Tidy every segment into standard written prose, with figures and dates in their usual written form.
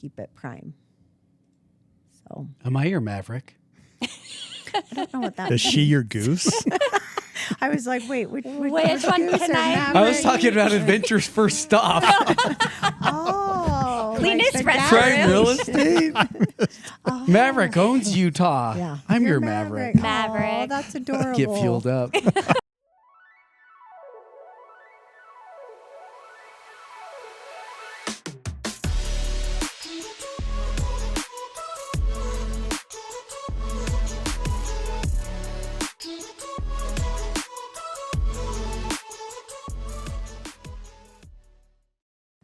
keep it prime. So Am I your Maverick? I don't know what that Is means. she your goose? I was like, wait, which Which goose one or can I- Maverick? I was talking about Adventure's first stop. Oh, Cleanest the restaurant. Prime real estate. Maverick owns Utah. Yeah, I'm you're your Maverick. Maverick. Oh, that's adorable. Get fueled up.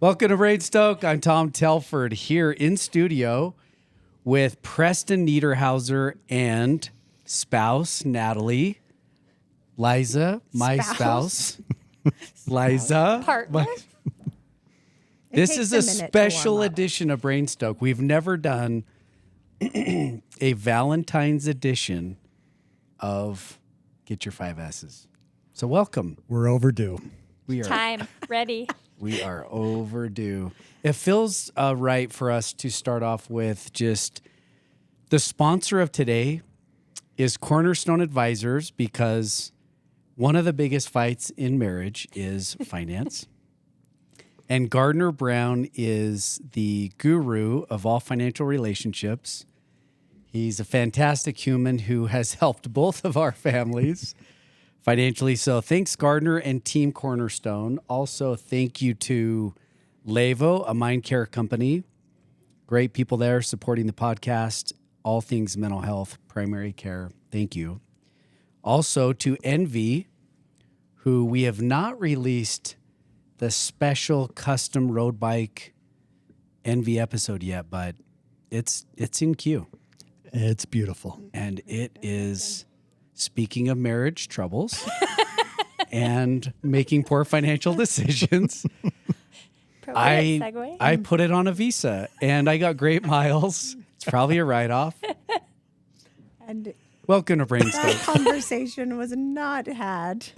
Welcome to BrainStoke. I'm Tom Telford here in studio with Preston Niederhauser and spouse Natalie, Liza, my spouse, Liza. Partner. This takes is a a minute to special warm up. edition of BrainStoke. We've never done a Valentine's edition of Get Your 5 S's. So welcome. We're overdue. We are Time. Ready. We are overdue. It feels right for us to start off with just the sponsor of today is Cornerstone Advisors, because one of the biggest fights in marriage is finance. And Gardner Brown is the guru of all financial relationships. He's a fantastic human who has helped both of our families financially. So thanks, Gardner and Team Cornerstone. Also, thank you to Levo, a mind care company. Great people there supporting the podcast, all things mental health, primary care. Thank you. Also to Envy, who we have not released the special custom road bike Envy episode yet, but it's in queue. It's beautiful. And it is, speaking of marriage troubles and making poor financial decisions, Appropriate segue. I put it on a Visa and I got great miles. It's probably a write-off. And Welcome to that BrainStoke. conversation was not had.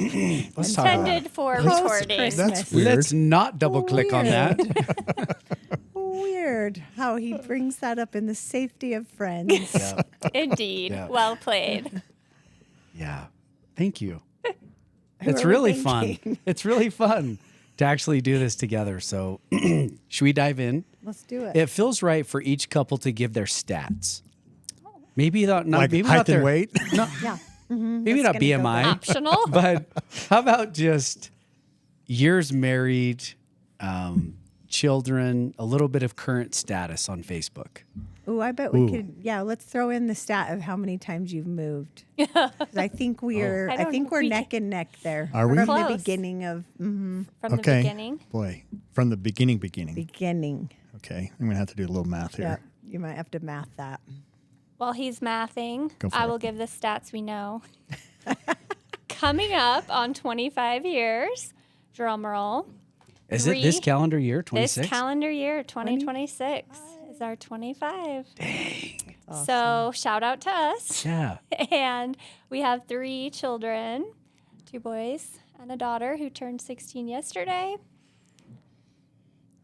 Let's talk about it. Intended for recording. Post-Christmas. Weird. Let's not double-click on that. Weird how he brings that up in the safety of friends. Yeah. Indeed. Yeah. Well played. Yeah. Thank you. Who It's are we really thanking? fun. It's really fun to actually do this together. So should we dive in? Let's do it. It feels right for each couple to give their stats. Maybe not Like maybe height not their and weight? No, Yeah. maybe That's not gonna go BMI. Optional. But how about just years married, children, a little bit of current status on Facebook? Ooh, I bet we could. Yeah, let's throw in the stat of how many times you've moved. 'Cause I think we're. I I, don't think know we're if we neck and neck there. Are we? From Close. the beginning of From the Okay. beginning. Boy, from the beginning. beginning. Okay, I'm going to have to do a little math Yeah, here. you might have to math that. While he's mathing, Go for I it. will give the stats we know. Coming up on 25 years, drum roll. Is it this calendar year, 26? This calendar year, 2026, is our 25. Dang. So shout out to us. Yeah. And we have 3 children, 2 boys and a daughter who turned 16 yesterday.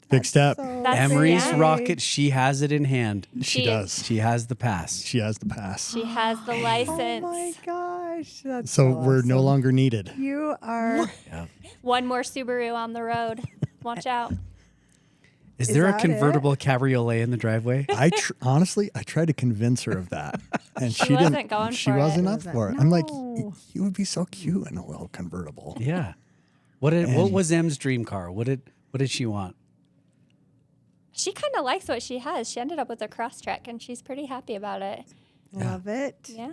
Big step. So That's Emery's yeah. rocket, she has it in hand. She She- does. She has the pass. She has the pass. She has the Oh license. my gosh, that's So we're no awesome. longer needed. You are. Yeah. One more Subaru on the road. Watch out. Is Is there a that convertible cabriolet in the driveway? Honestly, I tried to convince her of that, and she wasn't didn't. going she for it. wasn't up Wasn't. for it. I'm like, No. you would be so cute in a little convertible. Yeah. What was M's dream car? What did she want? She kind of likes what she has. She ended up with a Crosstrek, and she's pretty happy about it. Love it. Yeah.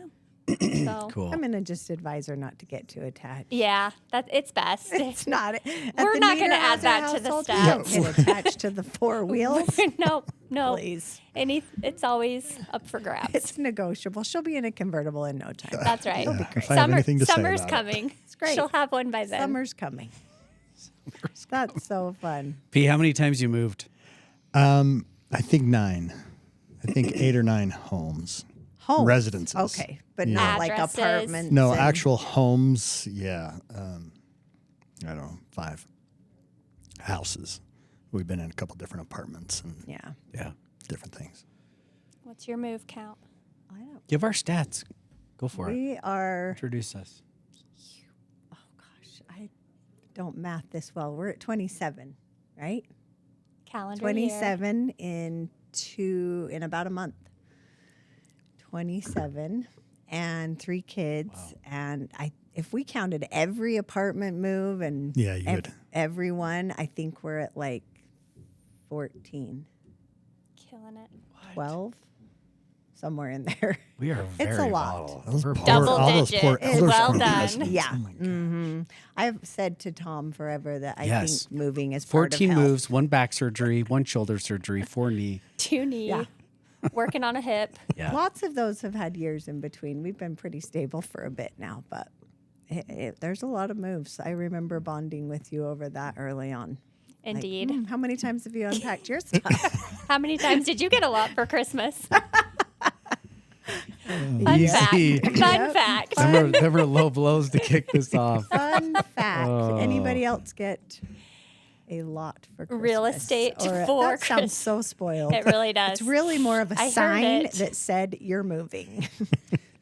So, Cool. I'm gonna just advise her not to get too attached. yeah, it's best. It's not. We're not gonna add that to the stats. Get attached to the 4 wheels, no. please. It's always up for grabs. It's negotiable. She'll be in a convertible in no time. That's right. Yeah, if I have anything to say Summer's about it. coming. It's great. She'll have one by then. Summer's coming. That's so fun. P, how many times you moved? I think 9. I think 8 or 9 homes. Homes. Residences. Okay, but Yeah. not like Addresses. apartments. No, and- actual homes. Yeah. I don't know, 5 houses. We've been in a couple different apartments and Yeah. Yeah. What's your move count? I don't. Give our stats. Go for it. We are. Introduce us. Oh gosh, I don't math this well. We're at 27, right? Calendar 27 in about a month. 27 and 3 kids. Wow. And if we counted every apartment move and Yeah, you would. everyone, I think we're at like 14, Killing it. 12, somewhere in there. We are very It's a lot. volatile. Those We're poor- Double all those digits. poor- all those Well poor done. residents. Yeah. Oh my God. hmm I've said to Tom forever that I Yes. think moving is part of 14 health. moves, 1 back surgery, 1 shoulder surgery, 4 knee. 2 knee. Yeah. Working on a hip. Yeah. Lots of those have had years in between. We've been pretty stable for a bit now, but there's a lot of moves. I remember bonding with you over that early on. Like, Indeed. how many times have you unpacked your stuff? How many times did you get a lot for Christmas? Fun Easy. fact. Fun fact. There were low blows to kick this off. Fun fact. Oh. Anybody else get a lot for Christmas? Real estate Or for that sounds Christ- so spoiled. It really does. It's really more of a I heard sign it. that said you're moving.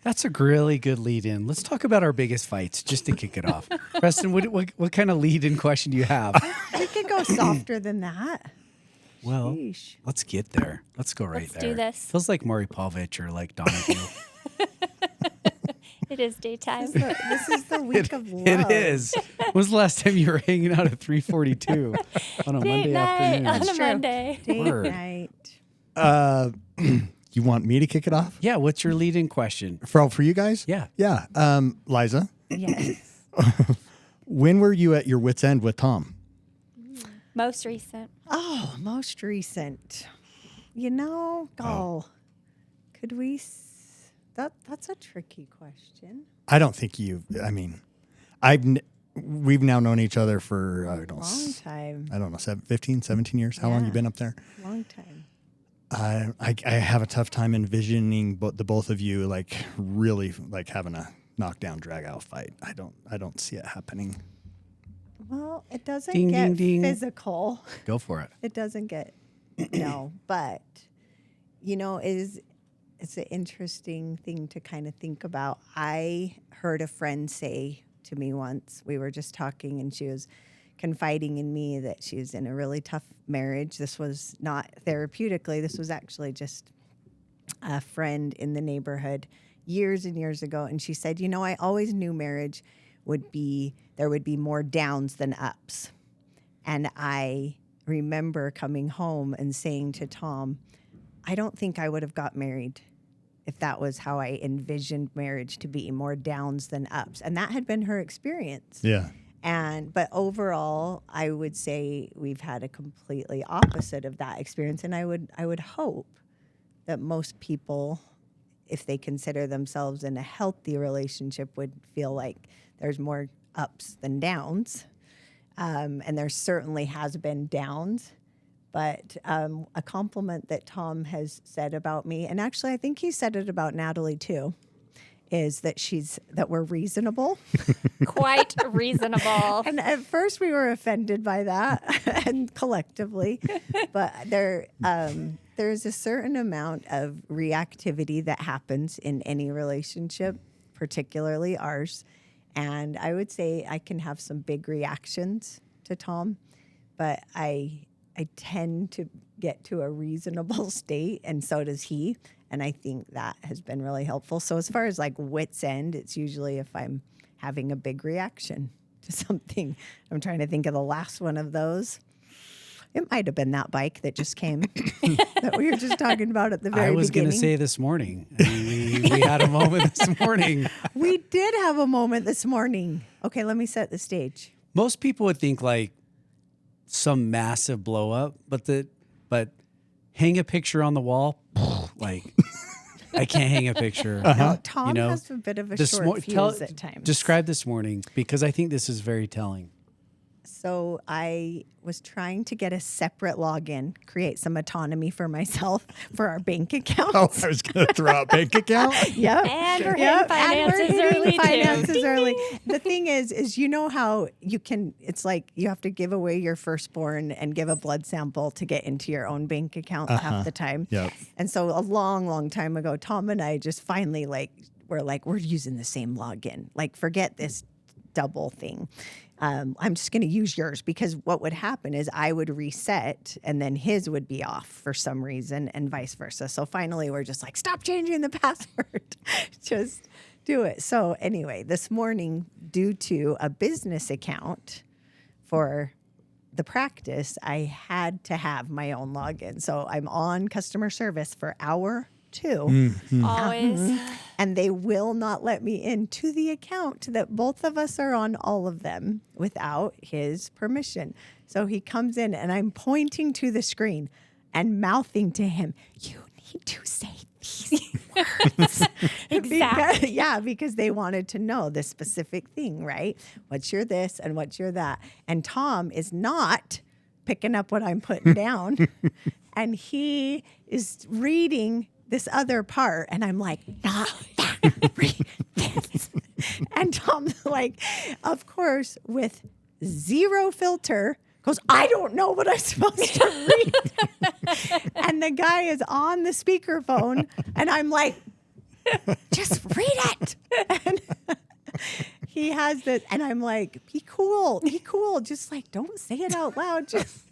That's a really good lead in. Let's talk about our biggest fights just to kick it off. Preston, what kind of lead in question do you have? We could go softer than that. Well, Sheesh. let's get there. Let's go right Let's there. do this. Feels like Maury Povich or like Donahue. It is daytime. This is the week of love. It is. When was the last time you were hanging out at 342 on a Date Monday night afternoon? on a true. Monday. Date Word. night. You want me to kick it off? Yeah, what's your lead in question? For you guys? Yeah. Yeah. Liza, Yes. when were you at your wit's end with Tom? Most recent. Oh, most recent. You know, could we? That's a tricky question. I don't think we've now known each other for, Long time. I don't know, 15, 17 years. How long Yeah. you been up there? Long time. I have a tough time envisioning the both of you like really like having a knockdown drag out fight. I don't see it happening. Well, it doesn't Ding, get ding, ding. physical. Go for it. It doesn't get no, but it's an interesting thing to kind of think about. I heard a friend say to me once, we were just talking and she was confiding in me that she was in a really tough marriage. This was not therapeutically, this was actually just a friend in the neighborhood years and years ago. And she said, I always knew marriage there would be more downs than ups. And I remember coming home and saying to Tom, I don't think I would have got married if that was how I envisioned marriage to be, more downs than ups. And that had been her experience. Yeah. But overall, I would say we've had a completely opposite of that experience. And I would hope that most people, if they consider themselves in a healthy relationship, would feel like there's more ups than downs. And there certainly has been downs. But a compliment that Tom has said about me, and actually I think he said it about Natalie too, is that we're reasonable. Quite reasonable. And at first we were offended by that, and collectively, but there's a certain amount of reactivity that happens in any relationship, particularly ours. And I would say I can have some big reactions to Tom, but I tend to get to a reasonable state, and so does he. And I think that has been really helpful. So as far as like wit's end, it's usually if I'm having a big reaction to something. I'm trying to think of the last one of those. It might have been that bike that just came that we were just talking about at the very I was going beginning. to say this morning. I mean, we had a moment this morning. We did have a moment this morning. Okay, let me set the stage. Most people would think like some massive blow up, but hang a picture on the wall, like I can't hang a picture. No, Tom You know, has a bit of a This short mo- fuse at times. Describe this morning because I think this is very telling. So I was trying to get a separate login, create some autonomy for myself for our bank account. Oh, I was going to throw out bank account. Yep. And we're Yep. hitting finances And we're hitting early too. finances Ding, early. ding. The thing is you know how you can, it's like you have to give away your firstborn and give a blood sample to get into your own bank account half the time. Yep. And so a long, long time ago, Tom and I just finally we're using the same login. Like, forget this double thing. I'm just going to use yours, because what would happen is I would reset and then his would be off for some reason and vice versa. So finally we're just like, stop changing the password. Just do it. So anyway, this morning, due to a business account for the practice, I had to have my own login. So I'm on customer service for hour 2. Always. And they will not let me into the account that both of us are on, all of them, without his permission. So he comes in and I'm pointing to the screen and mouthing to him, you need to say these words. Exactly. Because they wanted to know the specific thing, right? What's your this and what's your that? And Tom is not picking up what I'm putting down. And he is reading this other part, and I'm like, not that, read this. And Tom's like, of course, with zero filter, goes, I don't know what I'm supposed to read. And the guy is on the speakerphone, and I'm like, just read it. And he has this, and I'm like, be cool. Just like, don't say it out loud. Just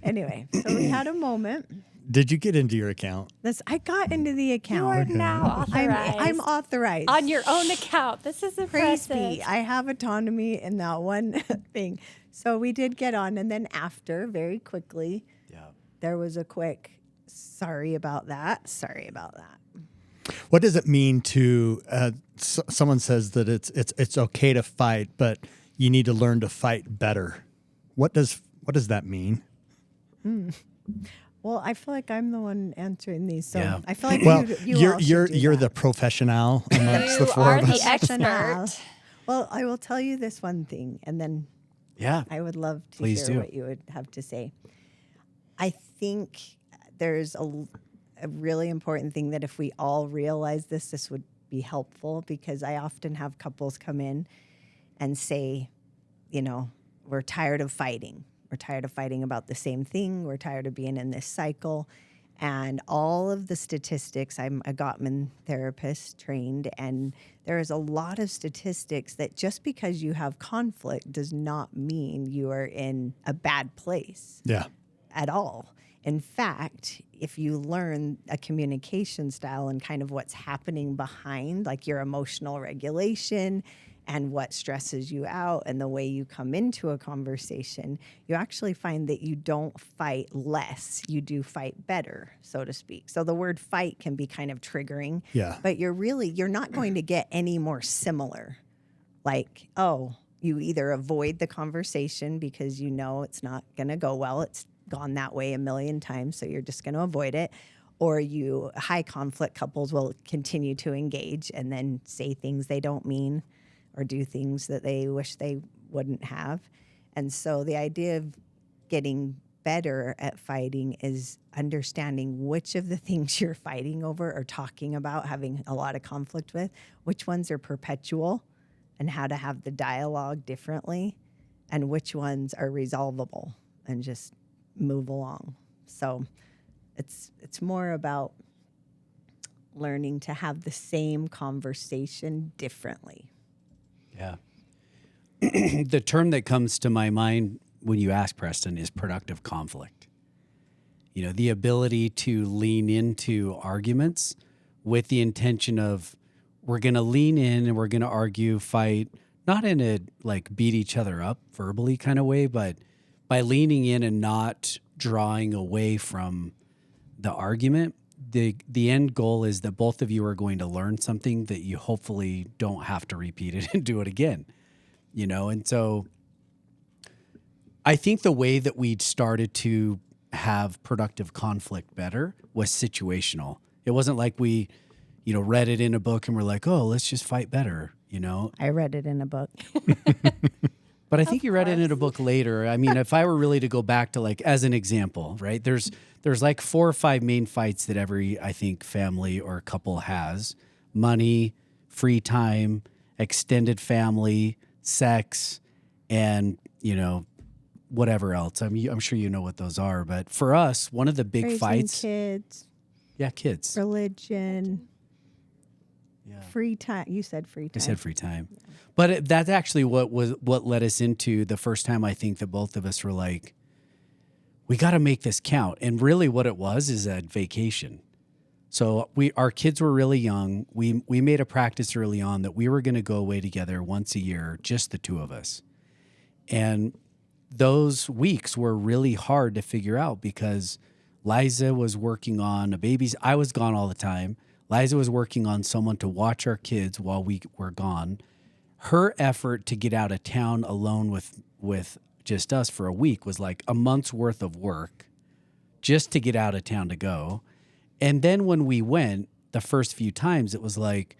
anyway, so we had a moment. Did you get into your account? I got into the You are account. now authorized. I'm authorized. on your own account. This is impressive. Crazy. I have autonomy in that one thing. So we did get on, and then after, very quickly, there was a quick, sorry about that. What does it mean to someone says that it's okay to fight, but you need to learn to fight better? What does that mean? Well, I feel like I'm the one answering these, so Yeah. I feel like Well, you all should do you're that. the professional amongst the You four are of the us. expert. Well, I will tell you this one thing, and then Yeah. I would love to Please hear do. what you would have to say. I think there's a really important thing that if we all realize this would be helpful, because I often have couples come in and say, we're tired of fighting. We're tired of fighting about the same thing. We're tired of being in this cycle. And all of the statistics, I'm a Gottman therapist trained, and there is a lot of statistics that just because you have conflict does not mean you are in a bad place Yeah. at all. In fact, if you learn a communication style and kind of what's happening behind, like your emotional regulation and what stresses you out and the way you come into a conversation, you actually find that you don't fight less. You do fight better, so to speak. So the word fight can be kind of triggering. Yeah. But you're not going to get any more similar. Like, you either avoid the conversation because you know it's not going to go well. It's gone that way a million times, so you're just going to avoid it. Or high conflict couples will continue to engage and then say things they don't mean or do things that they wish they wouldn't have. And so the idea of getting better at fighting is understanding which of the things you're fighting over or talking about, having a lot of conflict with, which ones are perpetual and how to have the dialogue differently, and which ones are resolvable and just move along. So it's more about learning to have the same conversation differently. Yeah. The term that comes to my mind when you ask, Preston, is productive conflict. The ability to lean into arguments with the intention of we're going to lean in and we're going to argue, fight, not in a like beat each other up verbally kind of way, but by leaning in and not drawing away from the argument. The end goal is that both of you are going to learn something that you hopefully don't have to repeat it and do it again, And so I think the way that we started to have productive conflict better was situational. It wasn't like we, read it in a book and we're like, oh, let's just fight better, I read it in a book. But I think you read it in a course. book later. I mean, if I were really to go back to like as an example, right? There's like 4 or 5 main fights that every I think family or couple has: money, free time, extended family, sex, and whatever else. I'm sure you know what those are. But for us, one of the big Raising fights, kids, kids. religion, Yeah. free time. You said free I time. said free time. But that's actually what led us into the first time I think that both of us were like, we got to make this count. And really what it was is a vacation. So our kids were really young. We made a practice early on that we were going to go away together once a year, just the two of us. And those weeks were really hard to figure out because Liza was working on a baby's. I was gone all the time. Liza was working on someone to watch our kids while we were gone. Her effort to get out of town alone with just us for a week was like a month's worth of work just to get out of town to go. And then when we went the first few times, it was like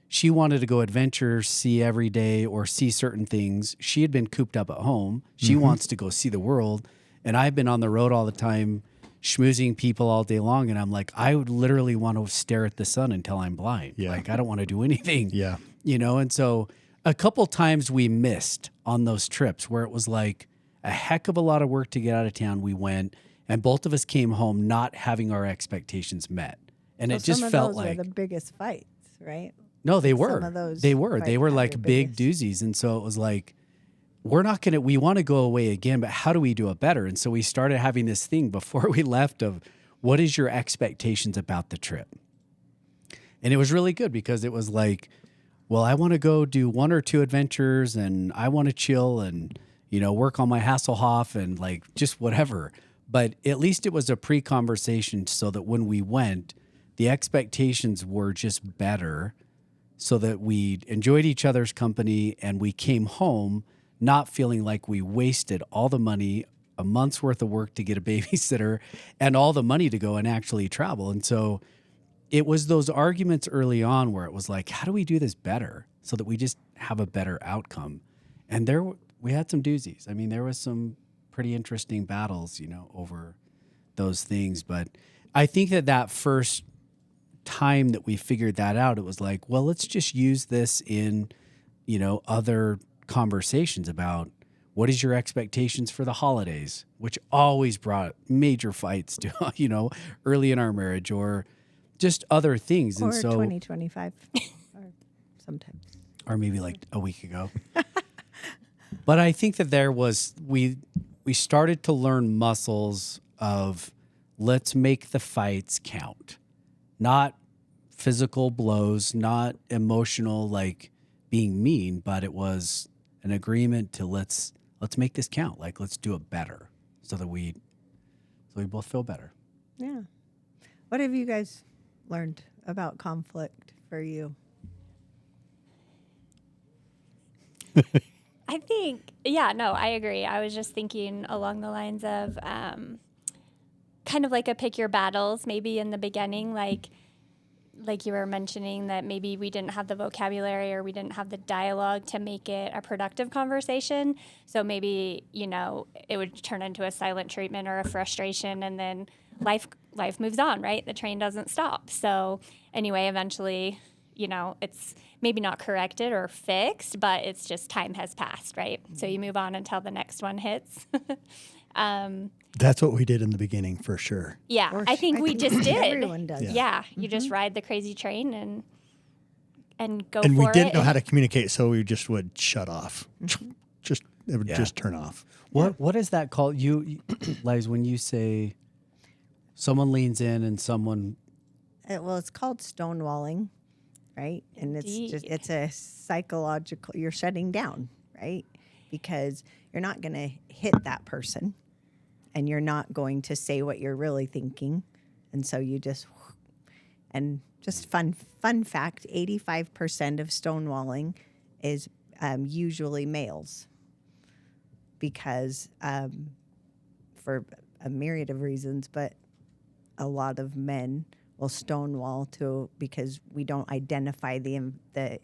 she wanted to go adventure, see every day or see certain things. She had been cooped up at home. She wants to go see the world. And I've been on the road all the time, schmoozing people all day long. And I'm like, I would literally want to stare at the sun until I'm blind. Yeah. Like, I don't want to do anything. Yeah. And so a couple times we missed on those trips where it was like a heck of a lot of work to get out of town. We went and both of us came home not having our expectations met. And So it just some of felt those like were the biggest fights, right? no, they Some were. of those They were. They fights were are like your big biggest. doozies. And so it was like, we want to go away again, but how do we do it better? And so we started having this thing before we left of what is your expectations about the trip? And it was really good because it was like, well, I want to go do 1 or 2 adventures and I want to chill and, work on my Hasselhoff and like just whatever. But at least it was a pre-conversation so that when we went, the expectations were just better so that we enjoyed each other's company and we came home not feeling like we wasted all the money, a month's worth of work to get a babysitter and all the money to go and actually travel. And so it was those arguments early on where it was like, how do we do this better so that we just have a better outcome? And we had some doozies. I mean, there was some pretty interesting battles, over those things. But I think that first time that we figured that out, it was like, well, let's just use this in, other conversations about what is your expectations for the holidays, which always brought major fights to, early in our marriage or just other things. Or And so, 2025, or sometimes. or maybe like a week ago. But I think that we started to learn muscles of let's make the fights count, not physical blows, not emotional, like being mean, but it was an agreement to let's make this count. Like, let's do it better so that we both feel better. Yeah. What have you guys learned about conflict for you? I think, I agree. I was just thinking along the lines of kind of like a pick your battles, maybe in the beginning, like you were mentioning that maybe we didn't have the vocabulary or we didn't have the dialogue to make it a productive conversation. So maybe, it would turn into a silent treatment or a frustration and then life moves on, right? The train doesn't stop. So anyway, eventually, it's maybe not corrected or fixed, but it's just time has passed, right? So you move on until the next one hits. That's what we did in the beginning for sure. Yeah, I think we just did. Everyone does. Yeah, you just ride the crazy train and go And for it. we didn't know how to communicate, so we just would shut off. It would Yeah. just turn off. What is that called? You, Liz, when you say someone leans in and someone Well, it's called stonewalling, right? And it's a psychological, you're shutting down, right? Because you're not going to hit that person and you're not going to say what you're really thinking. And so you just fun fact, 85% of stonewalling is usually males because for a myriad of reasons, but a lot of men will stonewall because we don't identify the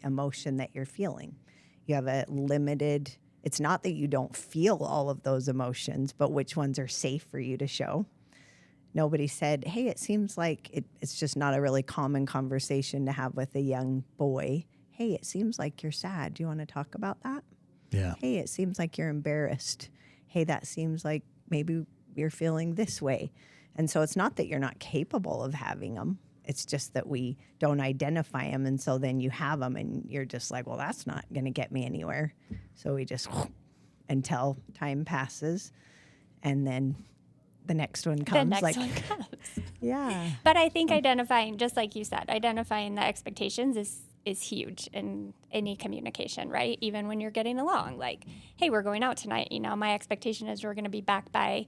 emotion that you're feeling. You have a limited It's not that you don't feel all of those emotions, but which ones are safe for you to show. Nobody said, hey, it seems like it's just not a really common conversation to have with a young boy. Hey, it seems like you're sad. Do you want to talk about that? Yeah. Hey, it seems like you're embarrassed. Hey, that seems like maybe you're feeling this way. And so it's not that you're not capable of having them. It's just that we don't identify them. And so then you have them and you're just like, well, that's not going to get me anywhere. So we just until time passes and then the next one comes. The next one comes. Yeah. But I think identifying, just like you said, identifying the expectations is huge in any communication, right? Even when you're getting along, like, hey, we're going out tonight. You know, my expectation is we're going to be back by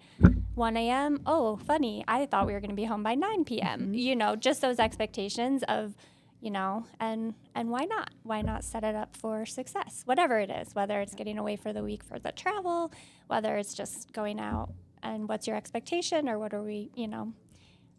1 a.m. Oh, funny. I thought we were going to be home by 9 p.m. Mm-hmm. You know, just those expectations of, you know, and why not? Why not set it up for success? Whatever it is, whether it's getting away for the week for the travel, whether it's just going out and what's your expectation, or what are we, you know,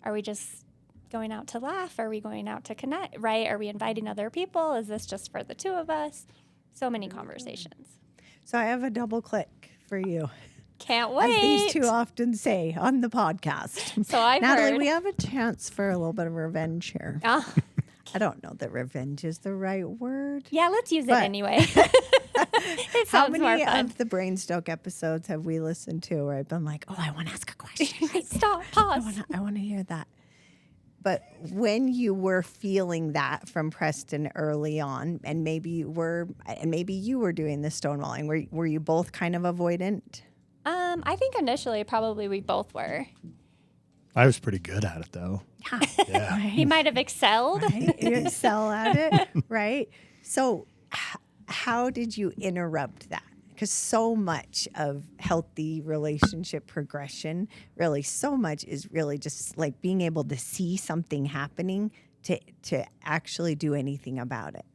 are we just going out to laugh? Are we going out to connect, right? Are we inviting other people? Is this just for the two of us? So many conversations. So I have a double click for you. Can't wait. As these two often say on the podcast. So I've Natalie, heard. we have a chance for a little bit of revenge here. Ah, I don't know that revenge is the right word. yeah, let's use it But- anyway. It How sounds more many fun. of the BrainStoke episodes have we listened to where I've been like, oh, I want to ask a question. Stop, pause. I want to hear that. But when you were feeling that from Preston early on, and maybe you were doing the stonewalling, were you both kind of avoidant? I think initially probably we both were. I was pretty good at it though. Yeah. He might have excelled. Right? You excel at it, right? So, how did you interrupt that? Because so much of healthy relationship progression, really, so much is really just like being able to see something happening to actually do anything about it.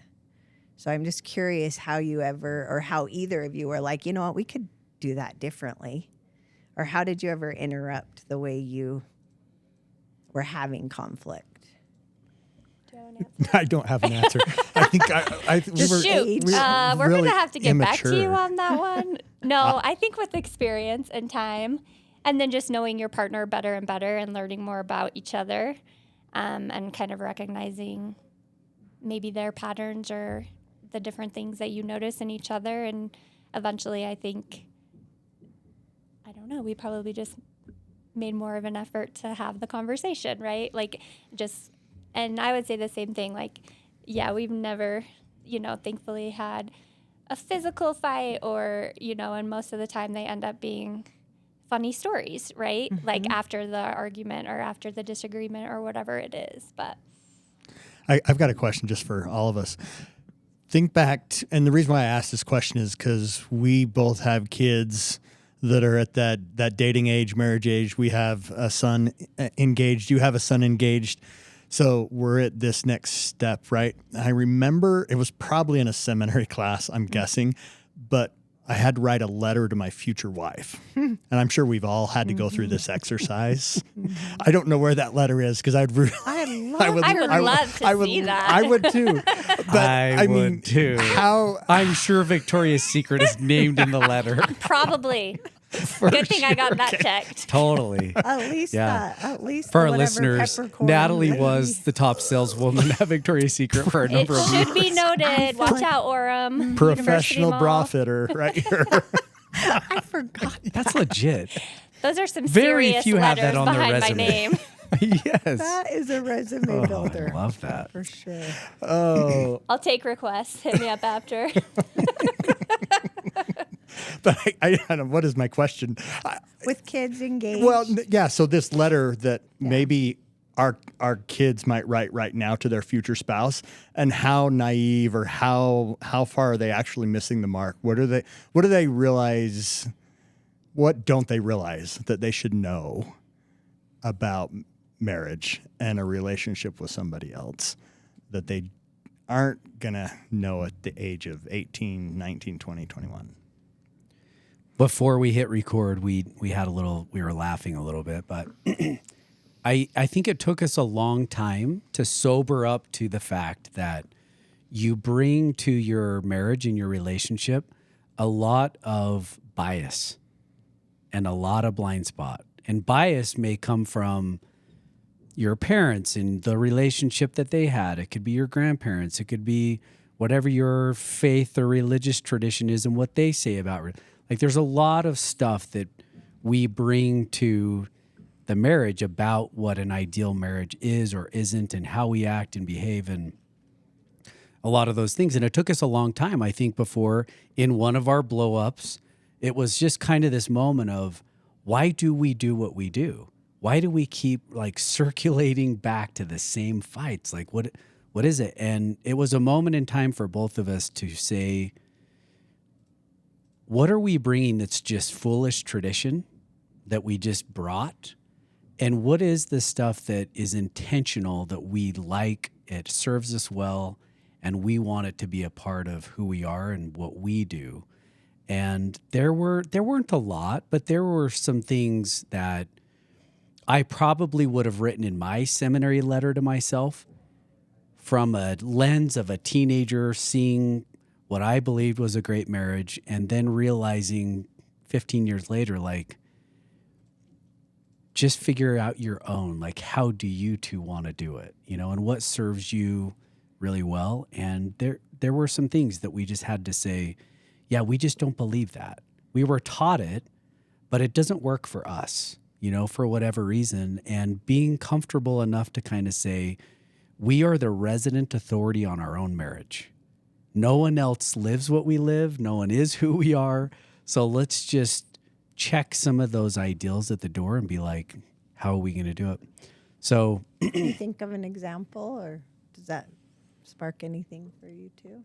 So I'm just curious how you ever, or how either of you were like, you know what, we could do that differently, or how did you ever interrupt the way you were having conflict? I don't have an answer. I think Just shoot. We're really going to have to get back to you immature. on that one. No, I think with experience and time, and then just knowing your partner better and better and learning more about each other, and kind of recognizing maybe their patterns or the different things that you notice in each other. And eventually, I think, I don't know, we probably just made more of an effort to have the conversation, right? Like just, and I would say the same thing, like, yeah, we've never, you know, thankfully had a physical fight, or, you know, and most of the time they end up being funny stories, right? Mm-hmm. Like after the argument or after the disagreement or whatever it is. But I've got a question just for all of us. Think back, and the reason why I asked this question is because we both have kids that are at that dating age, marriage age. We have a son engaged. You have a son engaged. So we're at this next step, right? I remember it was probably in a seminary class, I'm guessing, but I had to write a letter to my future wife. And I'm sure we've all had to go through this exercise. I don't know where that letter is because I would love to see that. I would too. But I mean, would too. How I'm sure Victoria's Secret is named in the letter. probably. Good thing I got that checked. Totally. At least Yeah. at least For our whatever listeners, peppercorn Natalie lady- was the top saleswoman at Victoria's Secret for a It number of years. should be noted. Watch out, Orem. professional University bra Mall. fitter right here. I forgot. That's legit. Those are some Very serious few have letters that on their behind my resume. name. Yes. That is a resume Oh, builder. I love that. For sure. Oh, I'll take requests. Hit me up after. but I don't know. What is my question? With kids engaged. Well, yeah. So this letter that maybe our kids might write right now to their future spouse, and how naive or how far are they actually missing the mark? What do they realize? What don't they realize that they should know about marriage and a relationship with somebody else that they aren't going to know at the age of 18, 19, 20, 21? Before we hit record, we were laughing a little bit, but I think it took us a long time to sober up to the fact that you bring to your marriage and your relationship a lot of bias and a lot of blind spot. And bias may come from your parents and the relationship that they had. It could be your grandparents. It could be whatever your faith or religious tradition is and what they say about it. Like there's a lot of stuff that we bring to the marriage about what an ideal marriage is or isn't and how we act and behave and a lot of those things. And it took us a long time, I think, before in one of our blow-ups, it was just kind of this moment of, why do we do what we do? Why do we keep like circulating back to the same fights? Like what is it? And it was a moment in time for both of us to say, what are we bringing that's just foolish tradition that we just brought? And what is the stuff that is intentional that we like, it serves us well, and we want it to be a part of who we are and what we do? And there weren't a lot, but there were some things that I probably would have written in my seminary letter to myself from a lens of a teenager seeing what I believed was a great marriage and then realizing 15 years later, like, just figure out your own, like, how do you two want to do it, and what serves you really well. And there were some things that we just had to say, yeah, we just don't believe that. We were taught it, but it doesn't work for us, for whatever reason. And being comfortable enough to kind of say, we are the resident authority on our own marriage. No one else lives what we live. No one is who we are. So let's just check some of those ideals at the door and be like, how are we going to do it? So Can you think of an example, or does that spark anything for you too?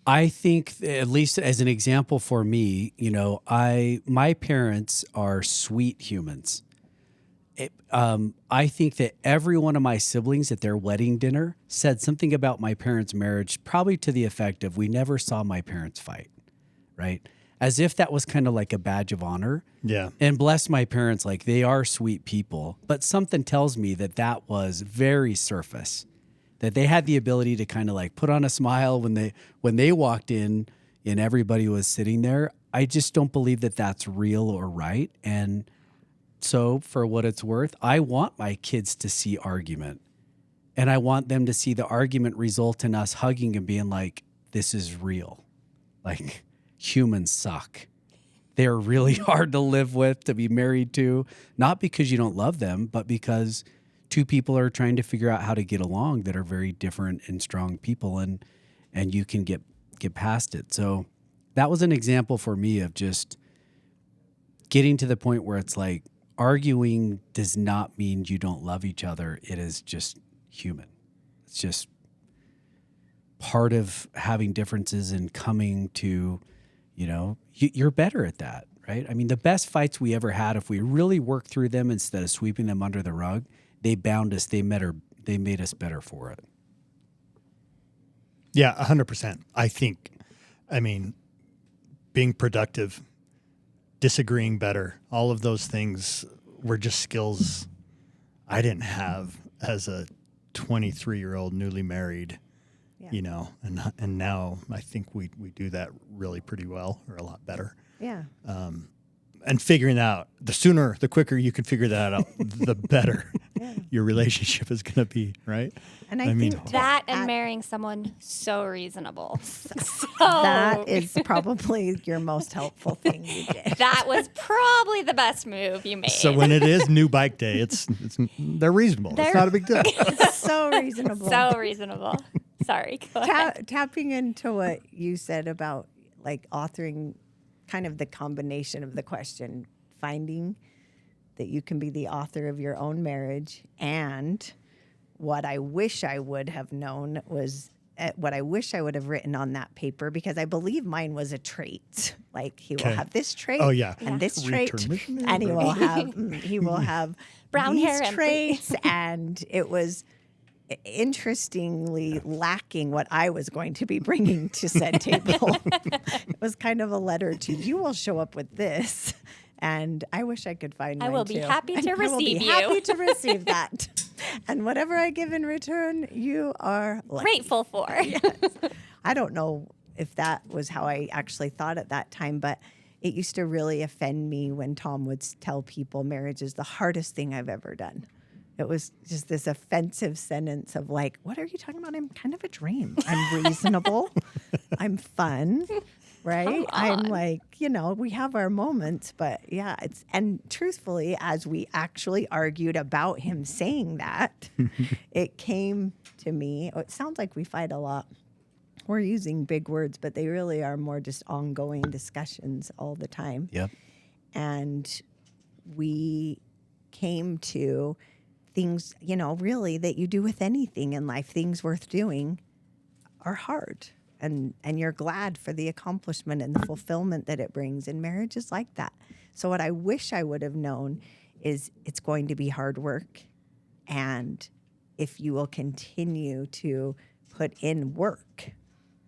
I think, at least as an example for me, my parents are sweet humans. I think that every one of my siblings at their wedding dinner said something about my parents' marriage, probably to the effect of, we never saw my parents fight, right? As if that was kind of like a badge of honor. Yeah. And bless my parents, like, they are sweet people. But something tells me that was very surface, that they had the ability to kind of like put on a smile when they walked in and everybody was sitting there. I just don't believe that that's real or right. And so for what it's worth, I want my kids to see argument, and I want them to see the argument result in us hugging and being like, this is real. Like, humans suck. They're really hard to live with, to be married to, not because you don't love them, but because two people are trying to figure out how to get along that are very different and strong people, and you can get past it. So that was an example for me of just getting to the point where it's like, arguing does not mean you don't love each other. It is just human. It's just part of having differences and coming to, you're better at that, right? I mean, the best fights we ever had, if we really worked through them instead of sweeping them under the rug, they bound us. They made us better for it. Yeah, 100%. I mean, being productive, disagreeing better, all of those things were just skills I didn't have as a 23-year-old newly married, and now I think we do that really pretty well, or a lot better. Yeah. And figuring out, the quicker you can figure that out, the better your relationship is going to be, right? And I think that and marrying someone so reasonable. That is probably your most helpful thing you did. That was probably the best move you made. So when it is new bike day, they're reasonable. It's not a big deal. So reasonable. So reasonable. Sorry. Go ahead. Tapping into what you said about like authoring, kind of the combination of the question, finding that you can be the author of your own marriage, and what I wish I would have known was what I wish I would have written on that paper, because I believe mine was a trait. Like, he will have this trait, and this trait, and he will have brown these hair traits, and it was interestingly lacking what I was going to be bringing to said table. It was kind of a letter to, you will show up with this, and I wish I could find mine I will be too. happy to I will receive be you. happy to receive that. And whatever I give in return, you are lucky. Grateful for. Yes. I don't know if that was how I actually thought at that time, but it used to really offend me when Tom would tell people marriage is the hardest thing I've ever done. It was just this offensive sentence of like, what are you talking about? I'm kind of a dream. I'm reasonable. I'm fun, right? I'm like, we have our moments, but yeah, and truthfully, as we actually argued about him saying that, it came to me. It sounds like we fight a lot. We're using big words, but they really are more just ongoing discussions all the time. Yep. And we came to things, really that you do with anything in life, things worth doing are hard. And you're glad for the accomplishment and the fulfillment that it brings. And marriage is like that. So what I wish I would have known is it's going to be hard work. And if you will continue to put in work,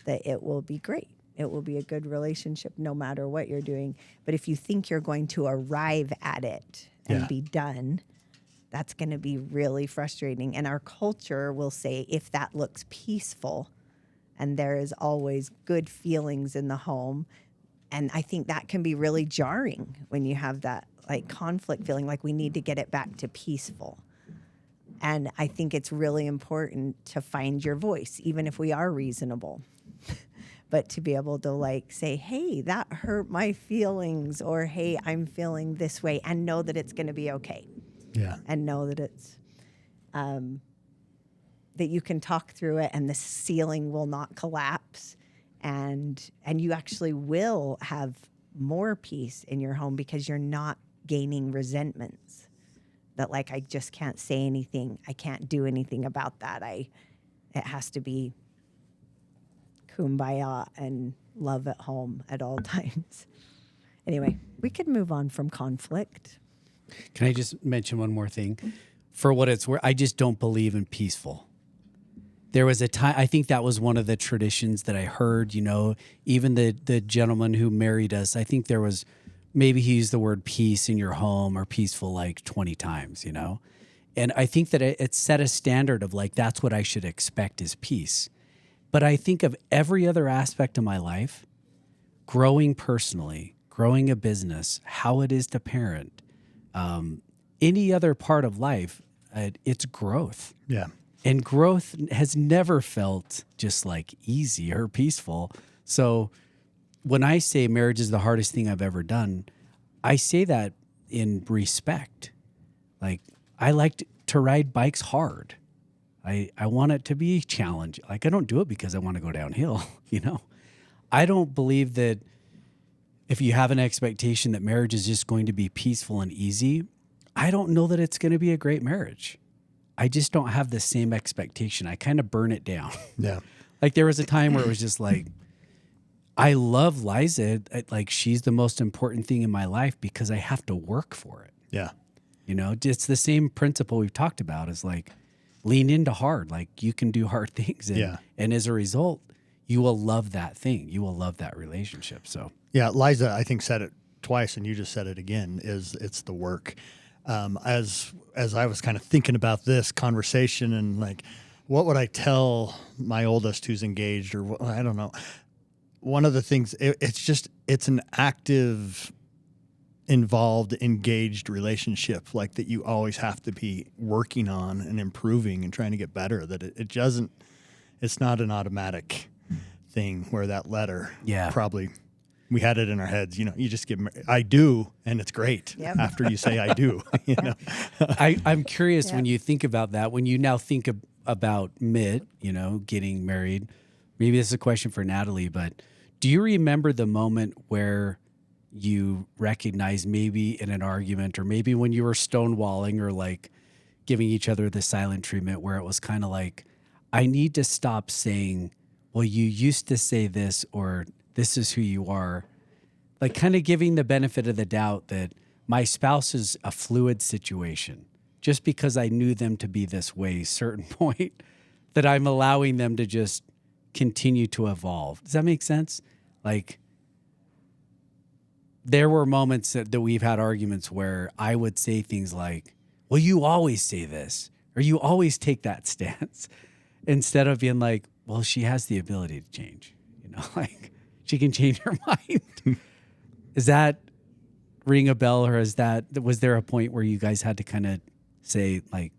that it will be great. It will be a good relationship no matter what you're doing. But if you think you're going to arrive at it and be done, that's going to be really frustrating. And our culture will say if that looks peaceful and there is always good feelings in the home, and I think that can be really jarring when you have that like conflict feeling like we need to get it back to peaceful. And I think it's really important to find your voice, even if we are reasonable. But to be able to like say, hey, that hurt my feelings, or hey, I'm feeling this way, and know that it's going to be okay. Yeah. And know that it's that you can talk through it, and the ceiling will not collapse, and you actually will have more peace in your home because you're not gaining resentments. That like I just can't say anything, I can't do anything about that. It has to be kumbaya and love at home at all times. Anyway, we could move on from conflict. Can I just mention one more thing? For what it's worth, I just don't believe in peaceful. There was a time, I think that was one of the traditions that I heard, even the gentleman who married us, I think there was, maybe he used the word peace in your home or peaceful like 20 times, And I think that it set a standard of like, that's what I should expect is peace. But I think of every other aspect of my life, growing personally, growing a business, how it is to parent, any other part of life, it's growth. Yeah. And growth has never felt just like easy or peaceful. So when I say marriage is the hardest thing I've ever done, I say that in respect. Like, I like to ride bikes hard. I want it to be challenging. Like, I don't do it because I want to go downhill, I don't believe that if you have an expectation that marriage is just going to be peaceful and easy, I don't know that it's going to be a great marriage. I just don't have the same expectation. I kind of burn it down. Yeah. Like, there was a time where it was just like, I love Liza. Like, she's the most important thing in my life because I have to work for it. Yeah. It's the same principle we've talked about is like, lean into hard. Like, you can do hard things. And as a result, you will love that thing. You will love that relationship. So, yeah, Liza, I think, said it twice, and you just said it again, it's the work. As I was kind of thinking about this conversation and like, what would I tell my oldest who's engaged, or I don't know. One of the things, it's an active, involved, engaged relationship, like that you always have to be working on and improving and trying to get better. That it's not an automatic thing where that letter probably, we had it in our heads, you just give, I do, and it's great after you say I do, I'm curious when you think about that, when you now think about Mitt, getting married, maybe this is a question for Natalie, but do you remember the moment where you recognize maybe in an argument or maybe when you were stonewalling or like giving each other the silent treatment where it was kind of like, I need to stop saying, well, you used to say this, or this is who you are, like kind of giving the benefit of the doubt that my spouse is a fluid situation. Just because I knew them to be this way, certain point, that I'm allowing them to just continue to evolve. Does that make sense? Like, there were moments that we've had arguments where I would say things like, well, you always say this, or you always take that stance, instead of being like, well, she has the ability to change, like she can change her mind. Is that ring a bell, or was there a point where you guys had to kind of say, like,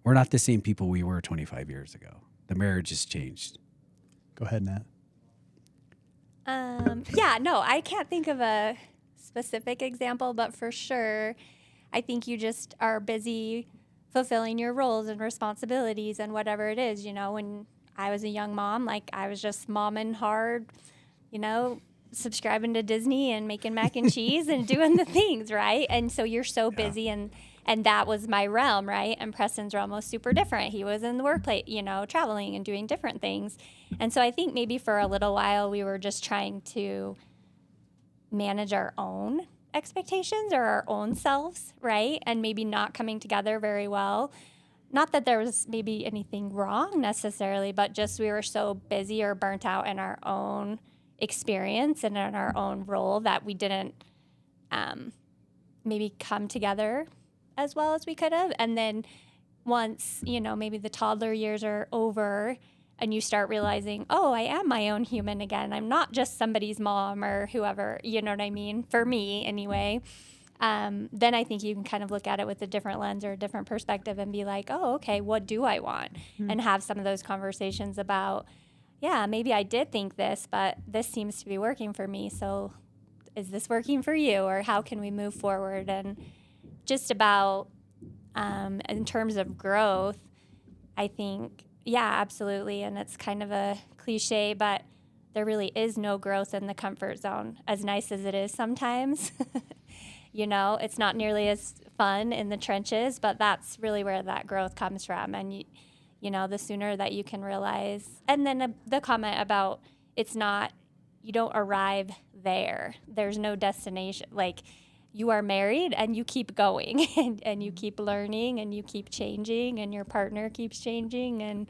we're not the same people we were 25 years ago. The marriage has changed. Go ahead, Nat. Yeah, no, I can't think of a specific example, but for sure, I think you just are busy fulfilling your roles and responsibilities and whatever it is. When I was a young mom, like I was just momming hard, subscribing to Disney and making mac and cheese and doing the things, right? And so you're so busy, and that was my realm, right? And Preston's realm was super different. He was in the workplace, traveling and doing different things. And so I think maybe for a little while we were just trying to manage our own expectations or our own selves, right? And maybe not coming together very well. Not that there was maybe anything wrong necessarily, but just we were so busy or burnt out in our own experience and in our own role that we didn't maybe come together as well as we could have. And then once, maybe the toddler years are over and you start realizing, oh, I am my own human again. I'm not just somebody's mom or whoever, you know what I mean? For me, anyway. Then I think you can kind of look at it with a different lens or a different perspective and be like, oh, okay, what do I want? Mm-hmm. And have some of those conversations about, yeah, maybe I did think this, but this seems to be working for me. So is this working for you? Or how can we move forward? And just about in terms of growth, I think, yeah, absolutely. And it's kind of a cliche, but there really is no growth in the comfort zone, as nice as it is sometimes. It's not nearly as fun in the trenches, but that's really where that growth comes from. And, the sooner that you can realize, and then the comment about you don't arrive there. There's no destination. Like, you are married and you keep going and you keep learning and you keep changing and your partner keeps changing, and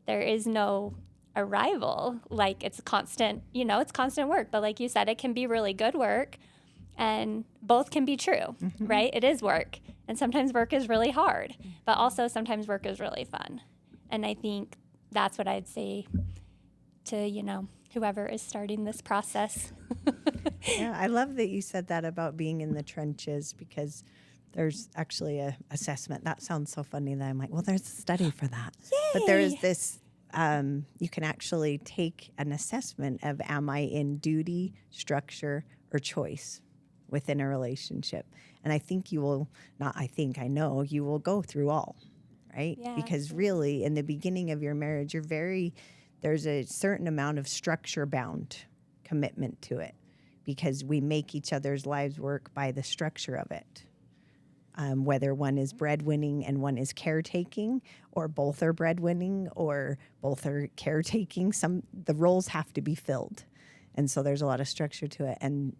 there is no arrival. Like, it's constant, it's constant work. But like you said, it can be really good work, and both can be true, mm-hmm. right? It is work. And sometimes work is really hard, but also sometimes work is really fun. And I think that's what I'd say to, whoever is starting this process. Yeah, I love that you said that about being in the trenches, because there's actually a assessment. That sounds so funny that I'm like, well, there's a study for that. Yay! But there is this, you can actually take an assessment of, am I in duty, structure, or choice within a relationship? And I think I know you will go through all, right? Yeah. Because really, in the beginning of your marriage, there's a certain amount of structure-bound commitment to it, because we make each other's lives work by the structure of it. Whether one is breadwinning and one is caretaking, or both are breadwinning or both are caretaking, the roles have to be filled. And so there's a lot of structure to it. And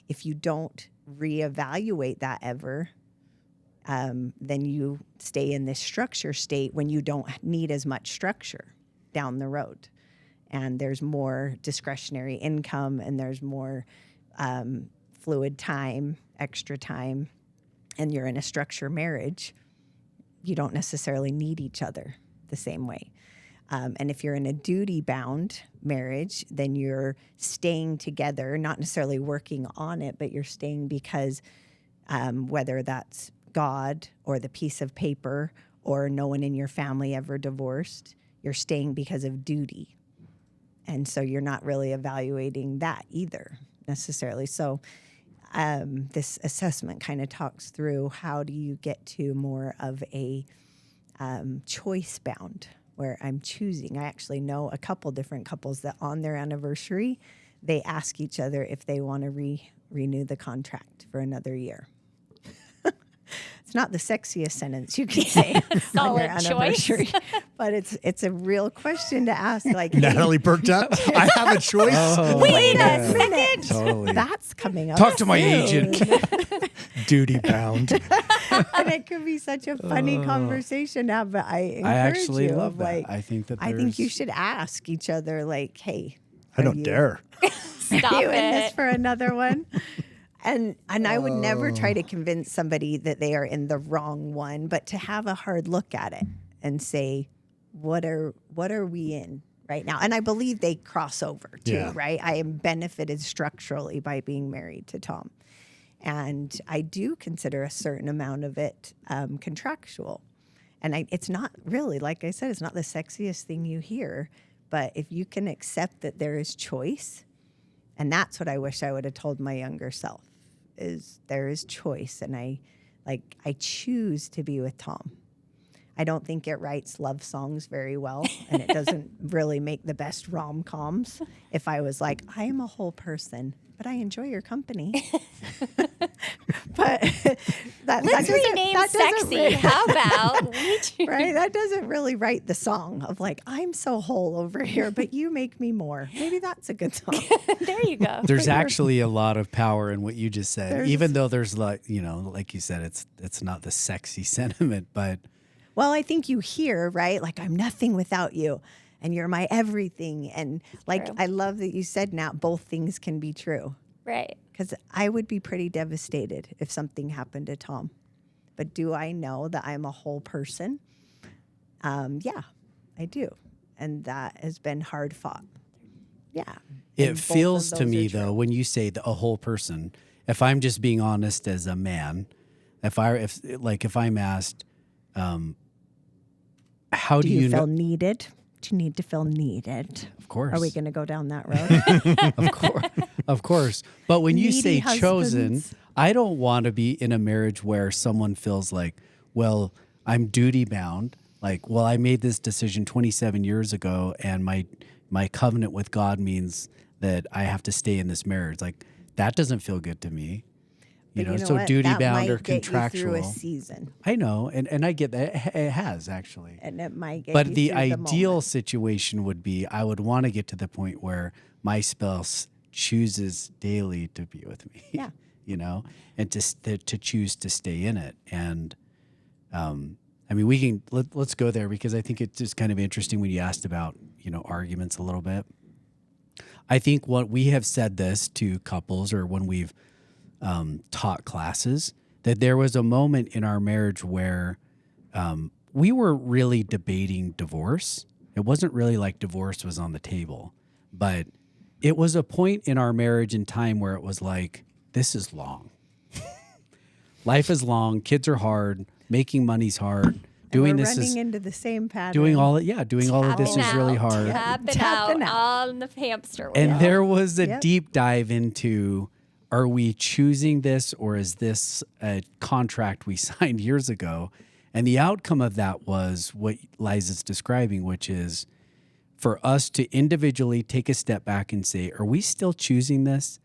if you don't reevaluate that ever, then you stay in this structure state when you don't need as much structure down the road. And there's more discretionary income, and there's more fluid time, extra time, and you're in a structure marriage, you don't necessarily need each other the same way. And if you're in a duty-bound marriage, then you're staying together, not necessarily working on it, but you're staying because whether that's God or the piece of paper or no one in your family ever divorced, you're staying because of duty. And so you're not really evaluating that either necessarily. So this assessment kind of talks through, how do you get to more of a choice-bound, where I'm choosing. I actually know a couple different couples that on their anniversary, they ask each other if they want to renew the contract for another year. It's not the sexiest sentence you can say on your anniversary, but it's a real question to ask. Like, Natalie perked up. I have a choice. Wait a minute. Totally. That's coming up. Talk to my soon. agent. Duty bound. And it could be such a funny conversation now, but I encourage actually you. love that. Like, I think you should ask each other, like, hey, I don't dare. Stop are you in it. this for another one? And I would never try to convince somebody that they are in the wrong one, but to have a hard look at it and say, what are we in, right now. And I believe they cross over too, Yeah. right? I am benefited structurally by being married to Tom. And I do consider a certain amount of it contractual. And it's not really, like I said, it's not the sexiest thing you hear. But if you can accept that there is choice, and that's what I wish I would have told my younger self, is there is choice. And I choose to be with Tom. I don't think it writes love songs very well, and it doesn't really make the best rom-coms. If I was like, I am a whole person, but I enjoy your company. But Let's rename sexy. How about right? That doesn't really write the song of like, I'm so whole over here, but you make me more. Maybe that's a good song. There you go. There's actually a lot of power in what you just said, even though there's like you said, it's not the sexy sentiment, but. Well, I think you hear, right? Like, I'm nothing without you, and you're my everything. And like, True. I love that you said now both things can be true. Right. Because I would be pretty devastated if something happened to Tom. But do I know that I'm a whole person? Yeah, I do. And that has been hard fought. Yeah. It And both feels of to those me, are true. though, when you say a whole person, if I'm just being honest as a man, if I'm asked, how Do you know? feel needed? Do you need to feel needed? Of course. Are we going to go down that road? Of course, of course. But when you say Needy chosen, husbands. I don't want to be in a marriage where someone feels like, well, I'm duty bound. Like, well, I made this decision 27 years ago, and my covenant with God means that I have to stay in this marriage. Like, that doesn't feel good to me. You know, so what? duty That bound might or get you contractual. through a season, I know, and I get that. It has actually. and it might get But you the through ideal moment. situation would be I would want to get to the point where my spouse chooses daily to be with me. Yeah. You know, and to choose to stay in it. And I mean, we can let's go there because I think it's just kind of interesting when you asked about, arguments a little bit. I think what we have said this to couples or when we've taught classes that there was a moment in our marriage where we were really debating divorce. It wasn't really like divorce was on the table, but it was a point in our marriage and time where it was like, this is long. Life is long. Kids are hard. Making money's hard. Doing We're this running is into the same pattern. doing all of this is really hard. Tapping out on the hamster wheel. And there was a Yep. deep dive into, are we choosing this or is this a contract we signed years ago? And the outcome of that was what Liza's describing, which is for us to individually take a step back and say, are we still choosing this?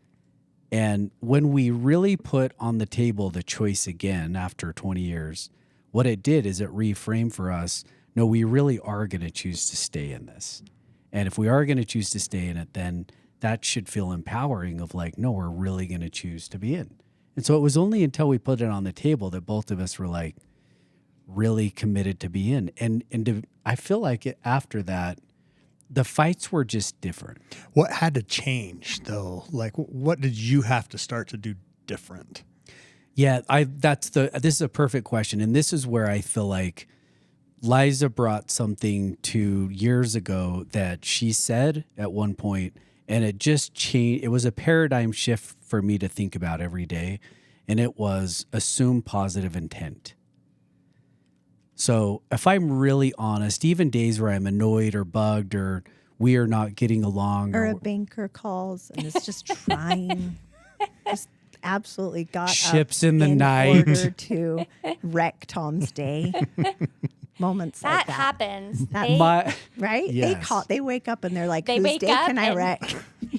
And when we really put on the table the choice again after 20 years, what it did is it reframed for us, no, we really are going to choose to stay in this. And if we are going to choose to stay in it, then that should feel empowering of like, no, we're really going to choose to be in. And so it was only until we put it on the table that both of us were like really committed to be in. And I feel like after that, the fights were just different. What had to change though? Like, what did you have to start to do different? Yeah, this is a perfect question. And this is where I feel like Liza brought something to years ago that she said at one point, and it just changed. It was a paradigm shift for me to think about every day. And it was assume positive intent. So if I'm really honest, even days where I'm annoyed or bugged or we are not getting along. Or a banker calls and is just trying, just absolutely got Ships up in the night. order to wreck Tom's day. Moments like that that. happens. Right? Yes. They wake up and they're like, They whose wake day up can I and- wreck?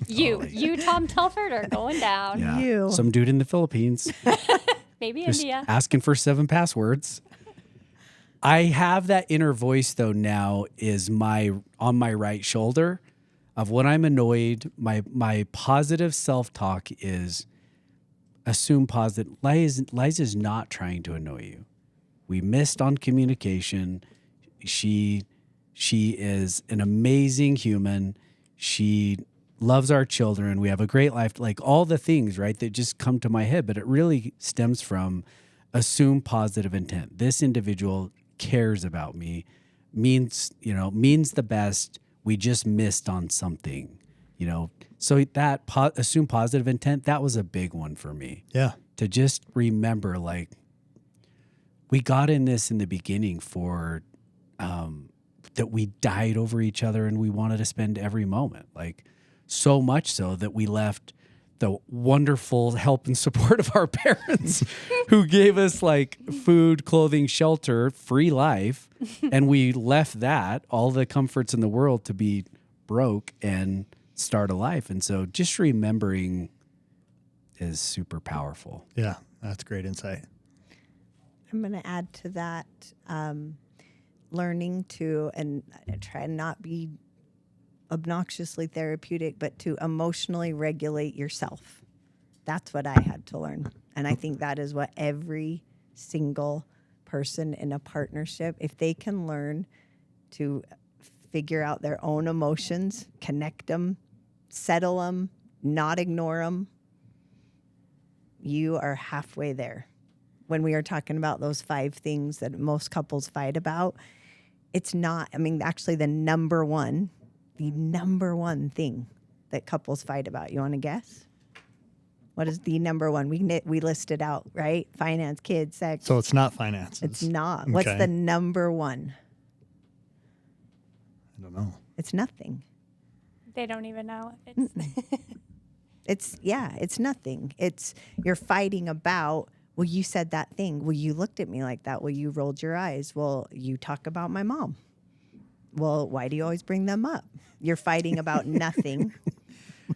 You, Tom Telford, are going down. Yeah. You. Some dude in the Philippines Maybe just India. asking for 7 passwords. I have that inner voice though now is on my right shoulder of when I'm annoyed, my positive self-talk is assume positive. Liza's not trying to annoy you. We missed on communication. She is an amazing human. She loves our children. We have a great life. Like all the things, right, that just come to my head. But it really stems from assume positive intent. This individual cares about me, means the best. we just missed on something, you know. So that assume positive intent, that was a big one for me. Yeah. To just remember, like, we got in this in the beginning for that we died over each other and we wanted to spend every moment, like, so much so that we left the wonderful help and support of our parents who gave us like food, clothing, shelter, free life. And we left that, all the comforts in the world, to be broke and start a life. And so just remembering is super powerful. Yeah. That's great insight. I'm going to add to that, learning to, and try and not be obnoxiously therapeutic, but to emotionally regulate yourself. That's what I had to learn. And I think that is what every single person in a partnership, if they can learn to figure out their own emotions, connect them, settle them, not ignore them, you are halfway there. When we are talking about those 5 things that most couples fight about, it's not, I mean, actually the number one thing that couples fight about. You want to guess? What is the number one? We listed out, right? Finance, kids, sex. So it's not finances. It's not. What's Okay. the number one? I don't know. It's nothing. They don't even know. It's nothing. It's you're fighting about, well, you said that thing. Well, you looked at me like that. Well, you rolled your eyes. Well, you talk about my mom. Well, why do you always bring them up? You're fighting about nothing.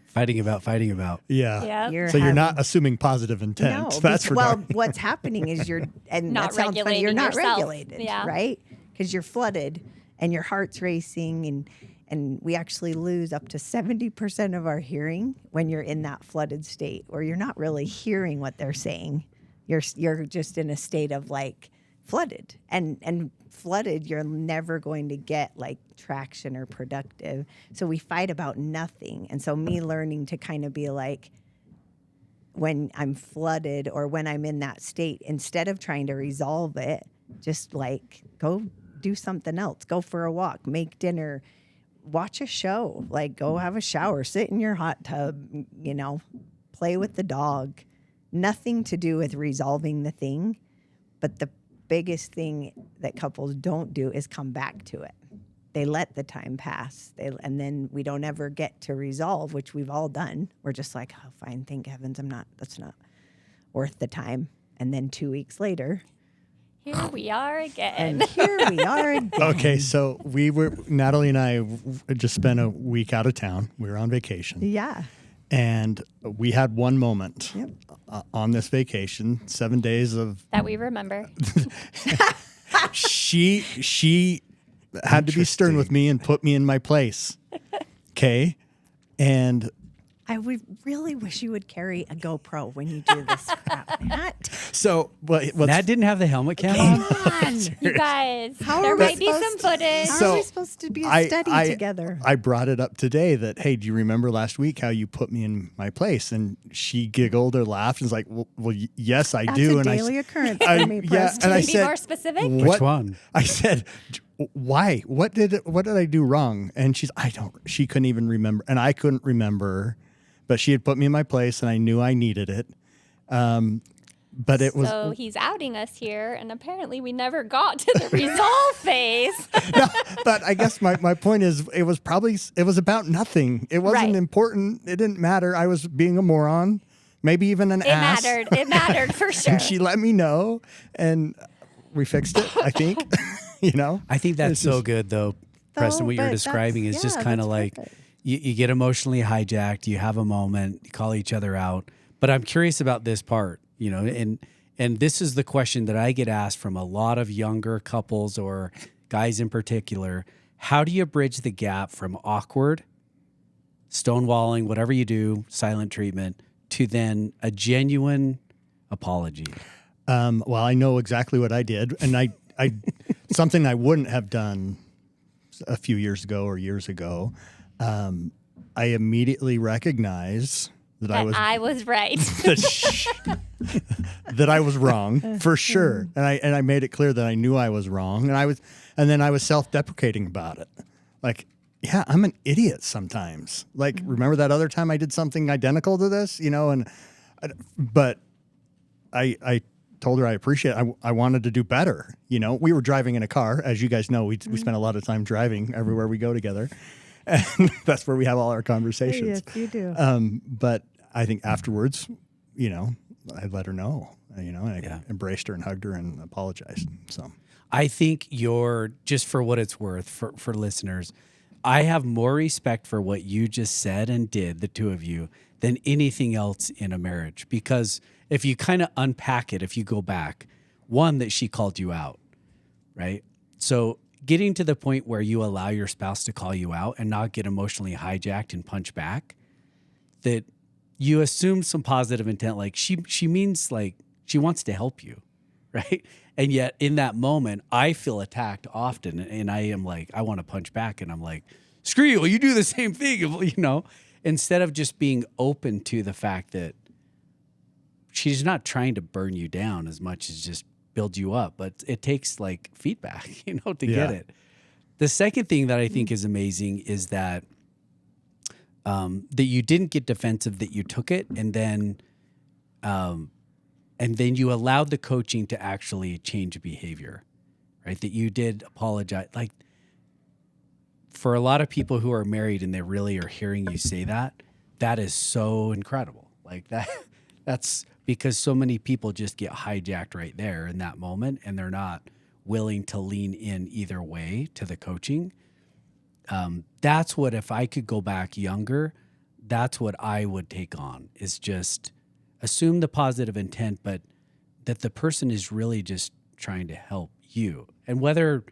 Fighting about. Yeah. Yep. So you're not assuming positive intent. No, That's for darn. what's happening is you're and Not that sounds funny. You're regulating not yourself. regulated, Yeah. right? Because you're flooded and your heart's racing, and we actually lose up to 70% of our hearing when you're in that flooded state, where you're not really hearing what they're saying. You're just in a state of like flooded, and flooded. You're never going to get like traction or productive. So we fight about nothing, and so me learning to kind of be like, when I'm flooded or when I'm in that state, instead of trying to resolve it, just like go do something else, go for a walk, make dinner, watch a show, like go have a shower, sit in your hot tub, you know, play with the dog. Nothing to do with resolving the thing. But the biggest thing that couples don't do is come back to it. They let the time pass. And then we don't ever get to resolve, which we've all done. We're just like, oh, fine, thank heavens that's not worth the time. And then 2 weeks later, Here we are again. and here we are again. Okay, so Natalie and I just spent a week out of town. We were on vacation. Yeah. And we had one moment Yep. on this vacation, 7 days of that we remember. she had to be stern with me and put me in my place. Okay. And I would really wish you would carry a GoPro when you do this crap, Matt. so what's Nat didn't have the helmet cam on. Come on. You guys, How there are we might be some supposed footage. How So, are we supposed to be a study together? I brought it up today that, hey, do you remember last week how you put me in my place? And she giggled or laughed and was like, well yes, I That's do. a and daily occurrence I, for me, yeah, Preston. and I Can you be said, more specific? What? Which one? I said, why? What did I do wrong? And she couldn't even remember. And I couldn't remember, but she had put me in my place and I knew I needed it. But it was, So he's outing us here, and apparently we never got to the resolve phase. no, but I guess my point is it was about nothing. It wasn't Right. important. It didn't matter. I was being a moron, maybe even an ass. It mattered for sure. And she let me know and we fixed it, I think. You know? I think that's It's so just- good, though, Preston. What you're but describing is just yeah, kind of that's like perfect. you get emotionally hijacked. You have a moment. You call each other out. But I'm curious about this part, you know, and this is the question that I get asked from a lot of younger couples or guys in particular. How do you bridge the gap from awkward, stonewalling, whatever you do, silent treatment, to then a genuine apology? Well, I know exactly what I did, and I something I wouldn't have done a few years ago or years ago. I immediately recognized that I was right. that I was wrong for sure, and I made it clear that I knew I was wrong, and then I was self-deprecating about it, like yeah, I'm an idiot sometimes. Like, remember that other time I did something identical to this, but I told her I appreciate it. I wanted to do better. We were driving in a car. As you guys know, we spend a lot of time driving everywhere we go together. And that's where we have all our conversations. Yes, you do. But I think afterwards, I let her know, and I embraced her and hugged her and apologized. So I think just for what it's worth for listeners, I have more respect for what you just said and did, the two of you, than anything else in a marriage. Because if you kind of unpack it, if you go back, one, that she called you out, right? So getting to the point where you allow your spouse to call you out and not get emotionally hijacked and punch back, that you assume some positive intent, like she means like she wants to help you, right? And yet in that moment, I feel attacked often, and I am like, I want to punch back, and I'm like, screw you, you do the same thing, instead of just being open to the fact that she's not trying to burn you down as much as just build you up, but it takes like feedback, to get it. The second thing that I think is amazing is that that you didn't get defensive, that you took it, and then you allowed the coaching to actually change behavior, right? That you did apologize. Like, for a lot of people who are married and they really are hearing you say that, that is so incredible. Like that's because so many people just get hijacked right there in that moment, and they're not willing to lean in either way to the coaching. That's what, if I could go back younger, that's what I would take on, is just assume the positive intent, but that the person is really just trying to help you. And whether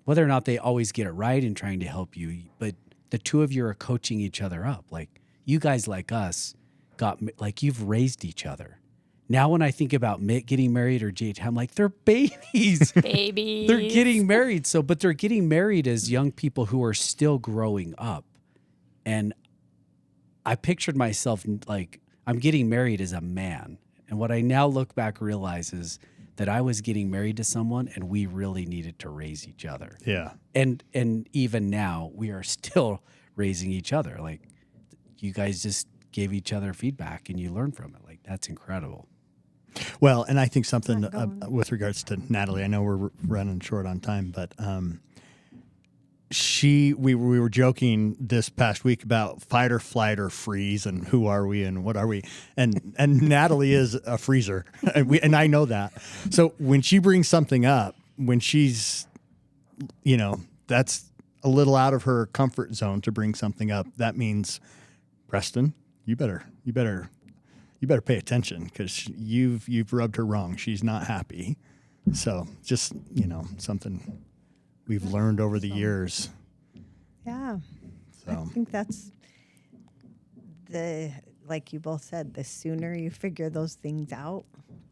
or not they always get it right in trying to help you, but the two of you are coaching each other up. Like, you guys, like us, you've raised each other. Now when I think about getting married or JT, I'm like, they're babies. Babies. They're getting married. But they're getting married as young people who are still growing up. And I pictured myself like, I'm getting married as a man. And what I now look back realize is that I was getting married to someone, and we really needed to raise each other. yeah. And even now we are still raising each other. Like, you guys just gave each other feedback and you learn from it. Like, that's incredible. Well, and I think something with regards to Natalie, I know we're running short on time, but we were joking this past week about fight or flight or freeze, and who are we and what are we? And Natalie is a freezer, and I know that. So when she brings something up, when she's, that's a little out of her comfort zone to bring something up, that means, Preston, you better pay attention, because you've rubbed her wrong. She's not happy. So just, something we've learned over the years. Yeah. So I think that's like you both said, the sooner you figure those things out,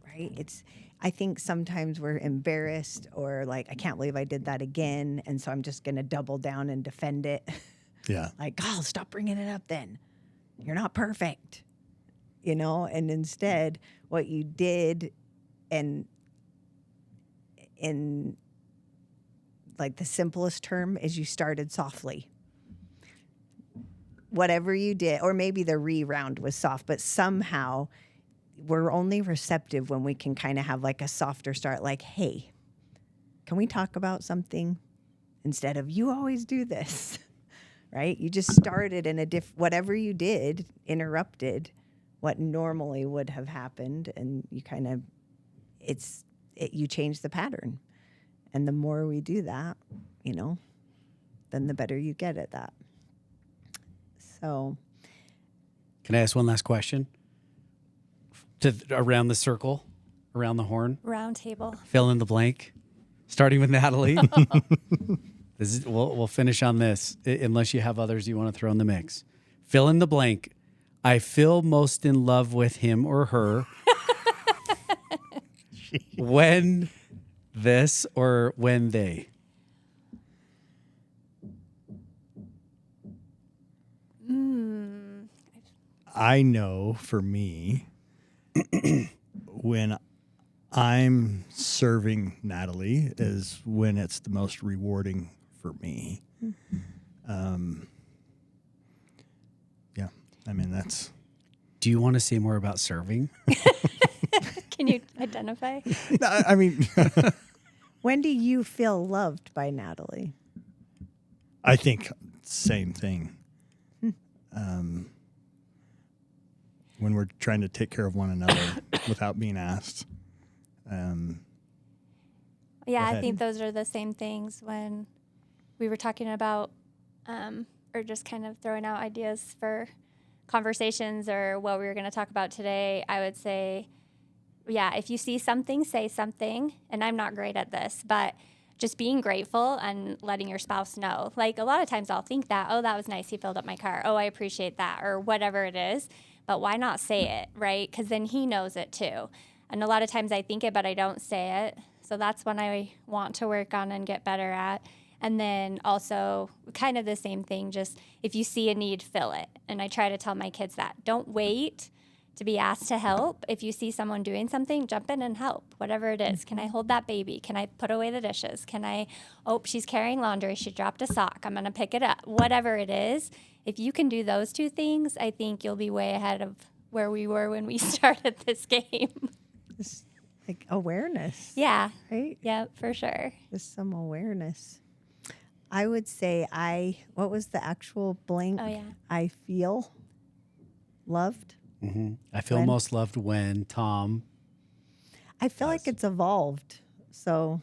right? I think sometimes we're embarrassed, or like, I can't believe I did that again, and so I'm just going to double down and defend it. yeah. Like, oh, stop bringing it up then. You're not perfect. And instead what you did, and in like the simplest term, is you started softly. Whatever you did, or maybe the round was soft, but somehow we're only receptive when we can kind of have like a softer start, like, hey, can we talk about something? Instead of, you always do this, right? You just started in whatever you did interrupted what normally would have happened, and you kind of, you change the pattern. And the more we do that, then the better you get at that. So, Can I ask one last question? Around the circle, around the horn, Round table. fill in the blank, starting with Natalie. We'll finish on this, unless you have others you want to throw in the mix. Fill in the blank. I feel most in love with him or her when this or when they. I know for me, when I'm serving Natalie is when it's the most rewarding for me. Yeah, I mean, that's... Do you want to say more about serving? Can you identify? No, I mean, When do you feel loved by Natalie? I think same thing. When we're trying to take care of one another without being asked. Yeah, I ahead. think those are the same things when we were talking about, or just kind of throwing out ideas for conversations or what we were going to talk about today. I would say, yeah, if you see something, say something. And I'm not great at this, but just being grateful and letting your spouse know. Like a lot of times I'll think that, oh, that was nice. He filled up my car. Oh, I appreciate that, or whatever it is. But why not say it, right? Because then he knows it too. And a lot of times I think it, but I don't say it. So that's when I want to work on and get better at. And then also kind of the same thing, just if you see a need, fill it. And I try to tell my kids that. Don't wait to be asked to help. If you see someone doing something, jump in and help, whatever it is. Can I hold that baby? Can I put away the dishes? She's carrying laundry. She dropped a sock. I'm going to pick it up. Whatever it is, if you can do those two things, I think you'll be way ahead of where we were when we started this game. Just like awareness. Yeah. Right? Yeah, for sure. Just some awareness. I would say what was the actual blank? Oh, yeah. I feel loved. Mm-hmm. I feel When? most loved when Tom. I feel like it's evolved. So,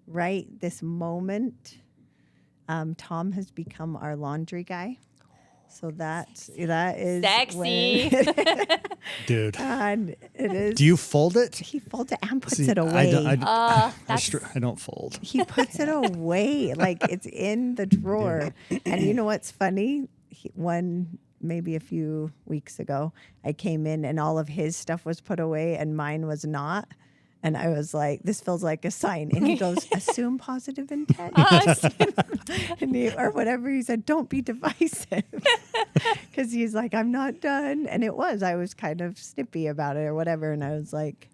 right this moment, Tom has become our laundry guy. So that is Sexy. when- Dude, and it is. do you fold it? He folds it and puts See, it away. That's I don't fold. He puts it away like it's in the drawer. And you know what's funny? Maybe a few weeks ago, I came in and all of his stuff was put away and mine was not. And I was like, this feels like a sign. And he goes, assume positive intent. Or whatever he said, don't be divisive. Because he's like, I'm not done. And it was. I was kind of snippy about it or whatever. And I was like,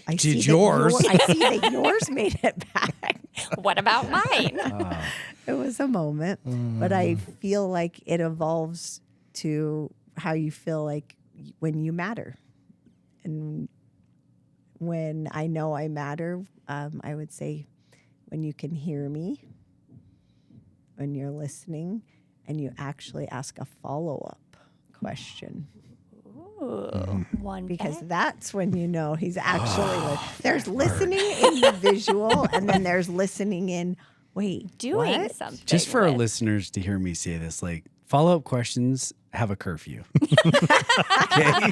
I see that yours made it back. what about mine? It was a moment. But I feel like it evolves to how you feel like when you matter. And when I know I matter, I would say when you can hear me, when you're listening, and you actually ask a follow-up question. Ooh, one Because back. that's when you know he's actually there's listening in the visual, and then there's listening in, wait, doing what? something. Just for our with. listeners to hear me say this, like follow-up questions have a curfew. Okay?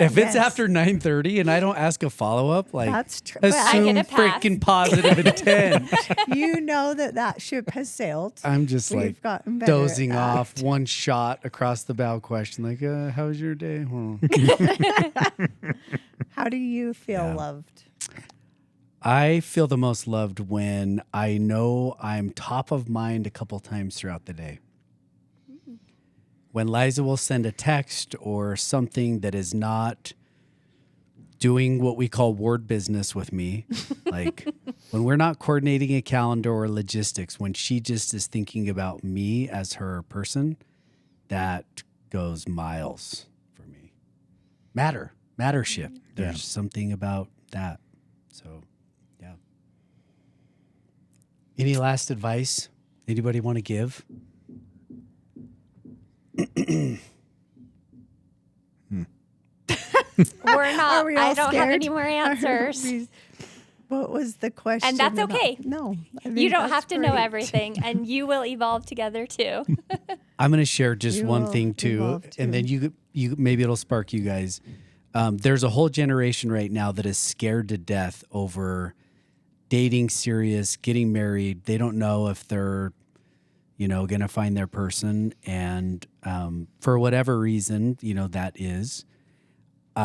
If it's Yes. after 9:30 and I don't ask a follow-up, like That's true. Well, I assume get a pass. freaking positive intent. You know that ship has sailed. I'm just We've like gotten better dozing at that. off, one shot across the bow question, like, how was your day? How do you feel Yeah. loved? I feel the most loved when I know I'm top of mind a couple times throughout the day. When Liza will send a text or something that is not doing what we call word business with me, like when we're not coordinating a calendar or logistics, when she just is thinking about me as her person, that goes miles for me. Mattership. There's something about that. So, yeah. Any last advice anybody want to give? We're not. Are we all I don't have scared? any more answers. What was the question? And that's about- okay. No. I You think don't that's have to know great. everything, and you will evolve together too. I'm going to share just You one will thing too, evolve, and then you maybe it'll spark you guys. There's a whole generation right now that is scared to death over dating serious, getting married. They don't know if they're, going to find their person, and for whatever reason, that is.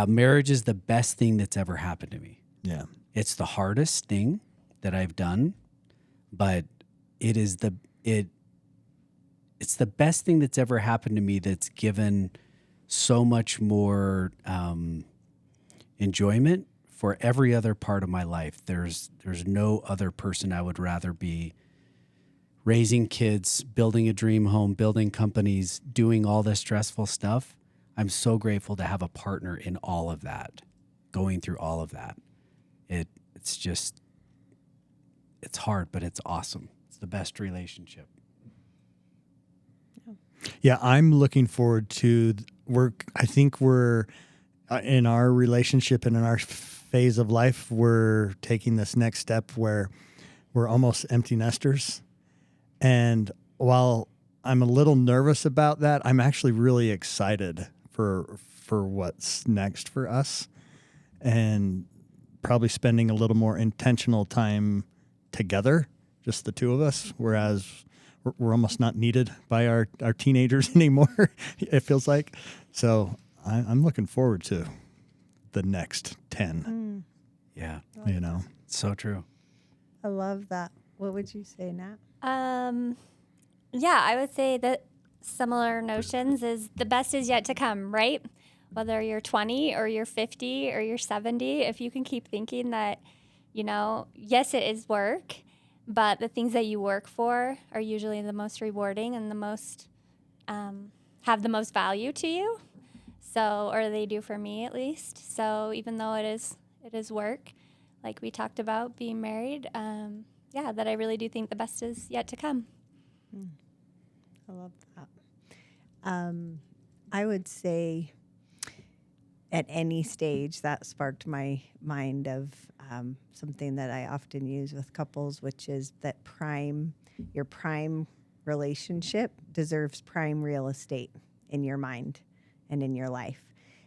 Marriage is the best thing that's ever happened to me. Yeah. It's the hardest thing that I've done, but it's the best thing that's ever happened to me that's given so much more enjoyment for every other part of my life. There's no other person I would rather be raising kids, building a dream home, building companies, doing all this stressful stuff, I'm so grateful to have a partner in all of that, going through all of that. It's just, it's hard, but it's awesome. It's the best relationship. Yeah, I'm looking forward to I think we're in our relationship and in our phase of life, we're taking this next step where we're almost empty nesters. And while I'm a little nervous about that, I'm actually really excited for what's next for us, and probably spending a little more intentional time together, just the two of us, whereas we're almost not needed by our teenagers anymore, it feels like. So I'm looking forward to the next 10. Yeah. You know, So true. I love that. What would you say, Nat? Yeah, I would say that similar notions is the best is yet to come, right? Whether you're 20 or you're 50 or you're 70, if you can keep thinking that, yes, it is work, but the things that you work for are usually the most rewarding and the most, have the most value to you. So, or they do for me at least. So even though it is work, like we talked about being married, that I really do think the best is yet to come. I love that. I would say at any stage that sparked my mind of something that I often use with couples, which is that your prime relationship deserves prime real estate in your mind and in your life.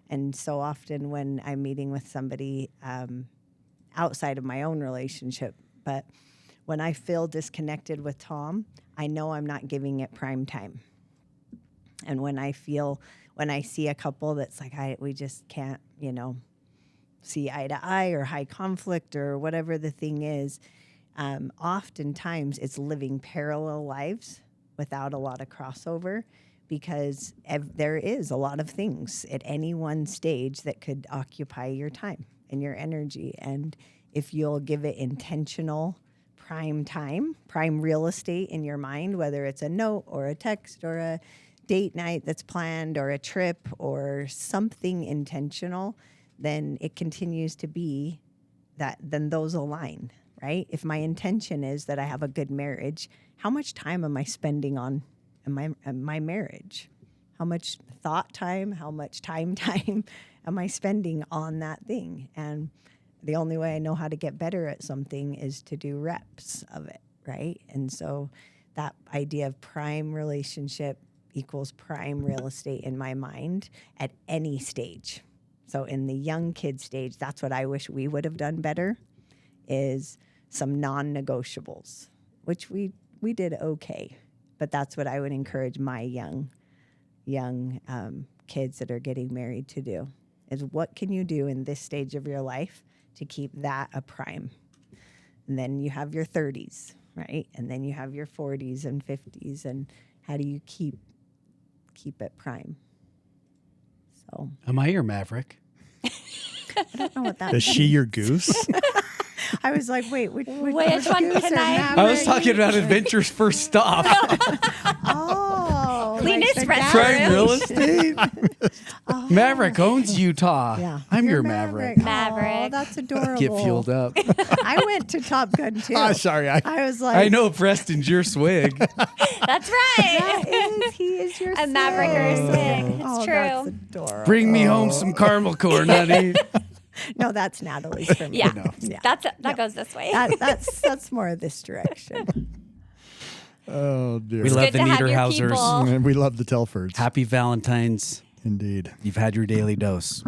And so often when I'm meeting with somebody outside of my own relationship, but when I feel disconnected with Tom, I know I'm not giving it prime time. And when I see a couple that's like, we just can't, see eye to eye or high conflict or whatever the thing is, oftentimes it's living parallel lives without a lot of crossover, because there is a lot of things at any one stage that could occupy your time and your energy. And if you'll give it intentional prime time, prime real estate in your mind, whether it's a note or a text or a date night that's planned or a trip or something intentional, then it continues to be that, then those align, right? If my intention is that I have a good marriage, how much time am I spending on my marriage? How much thought time, how much time am I spending on that thing? And the only way I know how to get better at something is to do reps of it, right? And so that idea of prime relationship equals prime real estate in my mind at any stage. So in the young kid stage, that's what I wish we would have done better, is some non-negotiables, which we did okay. But that's what I would encourage my young kids that are getting married to do, is what can you do in this stage of your life to keep that a prime? And then you have your 30s, right? And then you have your 40s and 50s, and how do you keep it prime? So Am I your maverick? I don't know what that is she your goose? I was like, wait, which one goose can or I- Maverick? I was talking about Adventure's First Stop. Oh, Cleanest like the restaurant. Prime real gas estate. Oh. Maverick owns Utah. Yeah. I'm You're your Maverick. Oh, Maverick. that's adorable. Get fueled up. I went to Top Gun too. Oh, sorry. I was like, I know Preston's your swig. That's right. he is your A Maverick or a swig. swig. It's Oh, true. that's adorable. Bring me home some caramel corn, honey. No, that's Natalie's for me. Yeah. No. Yeah. That goes this way. That's more of this direction. Oh, dear. We love good the to have your Niederhausers. people. And we love the Telfords. Happy Valentine's. Indeed. You've had your daily dose.